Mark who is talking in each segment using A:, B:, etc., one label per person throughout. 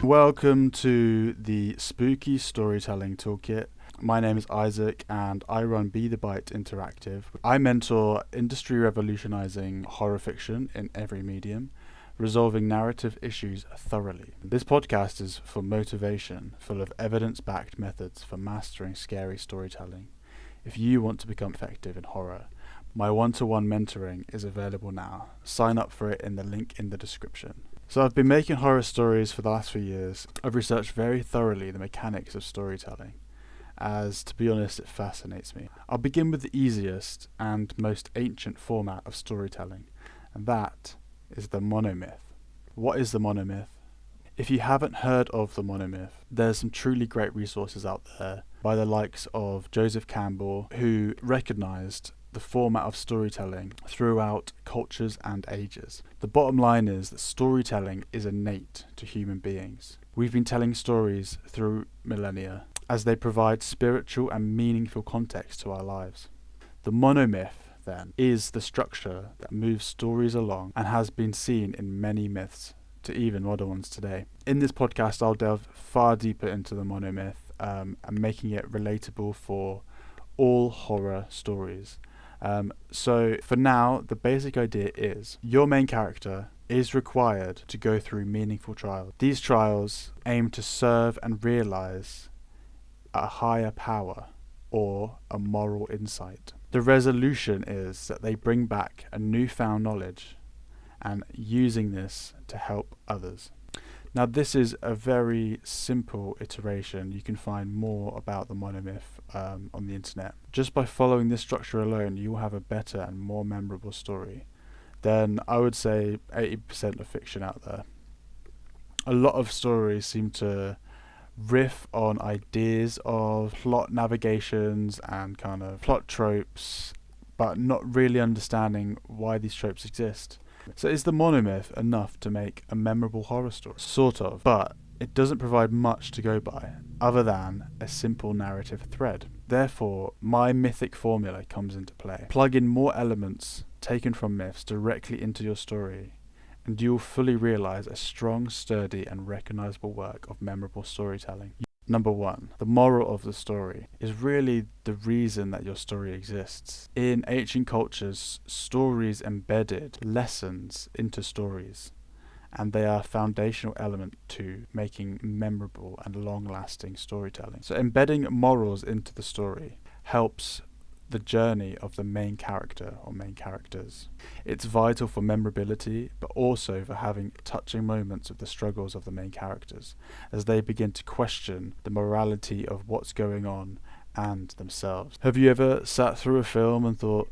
A: Welcome to the Spooky Storytelling Toolkit. My name is Izaak and I run Be the Bite Interactive. I mentor industry revolutionizing horror fiction in every medium, resolving narrative issues thoroughly. This podcast is for motivation, full of evidence-backed methods for mastering scary storytelling. If you want to become effective in horror, my one-to-one mentoring is available now. Sign up for it in the link in the description. So I've been making horror stories for the last few years. I've researched very thoroughly the mechanics of storytelling, as to be honest it fascinates me. I'll begin with the easiest and most ancient format of storytelling, and that is the monomyth. What is the monomyth? If you haven't heard of the monomyth, there's some truly great resources out there by the likes of Joseph Campbell, who recognized the format of storytelling throughout cultures and ages. The bottom line is that storytelling is innate to human beings. We've been telling stories through millennia as they provide spiritual and meaningful context to our lives. The monomyth, then, is the structure that moves stories along and has been seen in many myths to even modern ones today. In this podcast, I'll delve far deeper into the monomyth and making it relatable for all horror stories. So for now, the basic idea is your main character is required to go through meaningful trials. These trials aim to serve and realize a higher power or a moral insight. The resolution is that they bring back a newfound knowledge and using this to help others. Now this is a very simple iteration. You can find more about the monomyth on the internet. Just by following this structure alone, you will have a better and more memorable story than, I would say, 80% of fiction out there. A lot of stories seem to riff on ideas of plot navigations and kind of plot tropes, but not really understanding why these tropes exist. So is the monomyth enough to make a memorable horror story? Sort of, but it doesn't provide much to go by, other than a simple narrative thread. Therefore, my mythic formula comes into play. Plug in more elements taken from myths directly into your story, and you'll fully realize a strong, sturdy, and recognizable work of memorable storytelling. Number 1, the moral of the story is really the reason that your story exists. In ancient cultures, stories embedded lessons into stories, and they are a foundational element to making memorable and long-lasting storytelling. So embedding morals into the story helps the journey of the main character or main characters. It's vital for memorability, but also for having touching moments of the struggles of the main characters as they begin to question the morality of what's going on and themselves. Have you ever sat through a film and thought,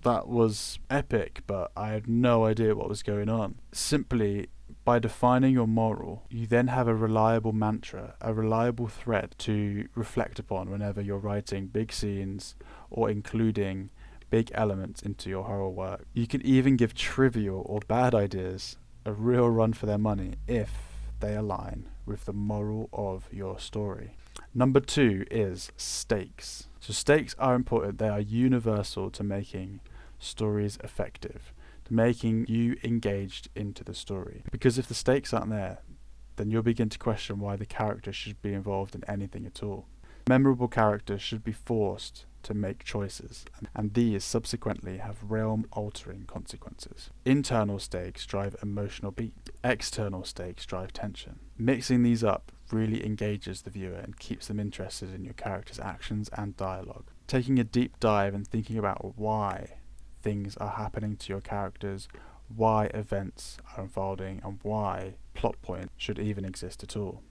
A: that was epic, but I had no idea what was going on? Simply by defining your moral, you then have a reliable mantra, a reliable thread to reflect upon whenever you're writing big scenes or including big elements into your horror work. You can even give trivial or bad ideas a real run for their money if they align with the moral of your story. Number 2 is stakes. So stakes are important. They are universal to making stories effective, to making you engaged into the story. Because if the stakes aren't there, then you'll begin to question why the character should be involved in anything at all. Memorable characters should be forced to make choices, and these subsequently have realm-altering consequences. Internal stakes drive emotional beat. External stakes drive tension. Mixing these up really engages the viewer and keeps them interested in your character's actions and dialogue. Taking a deep dive and thinking about why things are happening to your characters, why events are unfolding, and why plot points should even exist at all.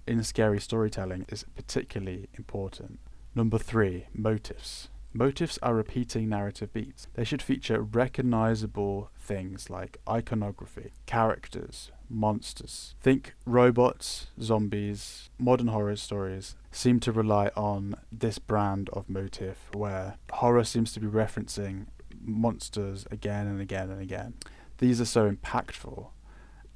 A: In scary storytelling is particularly important. Number 3, motifs. Motifs are repeating narrative beats. They should feature recognizable things like iconography, characters, monsters. Think robots, zombies. Modern horror stories seem to rely on this brand of motif where horror seems to be referencing monsters again and again and again. These are so impactful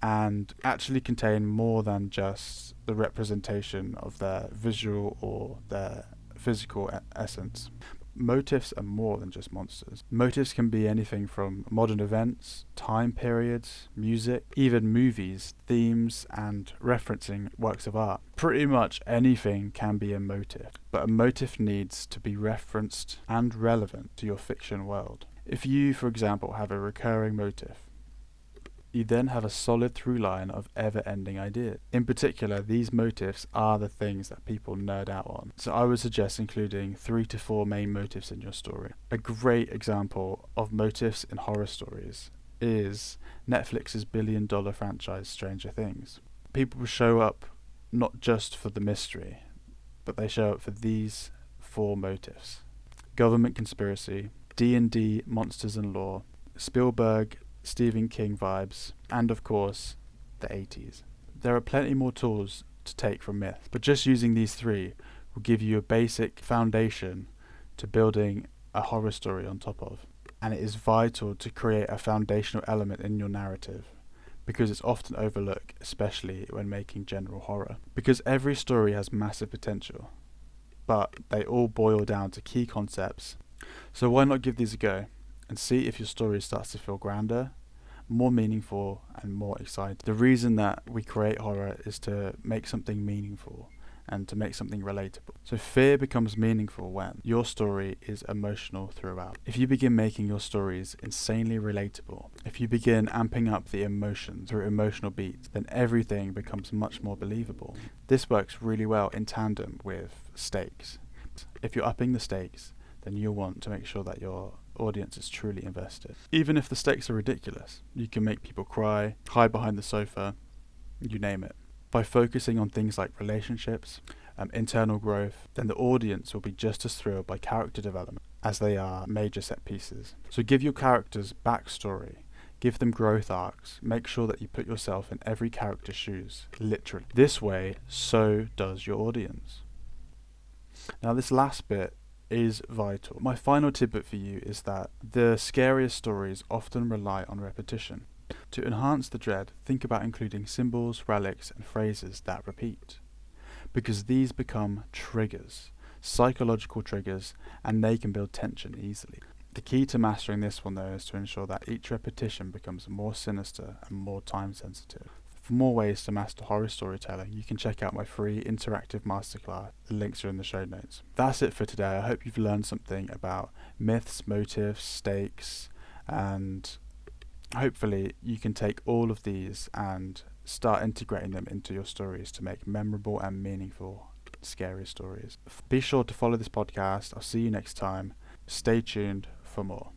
A: and actually contain more than just the representation of their visual or their physical essence. Motifs are more than just monsters. Motifs can be anything from modern events, time periods, music, even movies, themes, and referencing works of art. Pretty much anything can be a motif, but a motif needs to be referenced and relevant to your fiction world. If you, for example, have a recurring motif, you then have a solid through line of ever-ending ideas. In particular, these motifs are the things that people nerd out on. So I would suggest including 3 to 4 main motifs in your story. A great example of motifs in horror stories is Netflix's billion-dollar franchise Stranger Things. People show up not just for the mystery, but they show up for these 4 motifs: government conspiracy, D&D monsters and lore, Spielberg Stephen King vibes, and of course, the 80s. There are plenty more tools to take from myth, but just using these 3 will give you a basic foundation to building a horror story on top of. And it is vital to create a foundational element in your narrative, because it's often overlooked, especially when making general horror. Because every story has massive potential, but they all boil down to key concepts. So why not give these a go and see if your story starts to feel grander, more meaningful, and more exciting. The reason that we create horror is to make something meaningful and to make something relatable. So fear becomes meaningful when your story is emotional throughout. If you begin making your stories insanely relatable, if you begin amping up the emotions through emotional beats, then everything becomes much more believable. This works really well in tandem with stakes. If you're upping the stakes, then you'll want to make sure that your audience is truly invested. Even if the stakes are ridiculous, you can make people cry, hide behind the sofa, you name it. By focusing on things like relationships, internal growth, then the audience will be just as thrilled by character development as they are major set pieces. So give your characters backstory, give them growth arcs, make sure that you put yourself in every character's shoes, literally. This way, so does your audience. Now this last bit is vital. My final tidbit for you is that the scariest stories often rely on repetition. To enhance the dread, think about including symbols, relics, and phrases that repeat, because these become triggers, psychological triggers, and they can build tension easily. The key to mastering this one though is to ensure that each repetition becomes more sinister and more time sensitive. For more ways to master horror storytelling, you can check out my free interactive masterclass. The links are in the show notes. That's it for today. I hope you've learned something about myths, motifs, stakes, and hopefully you can take all of these and start integrating them into your stories to make memorable and meaningful, scary stories. Be sure to follow this podcast. I'll see you next time. Stay tuned for more.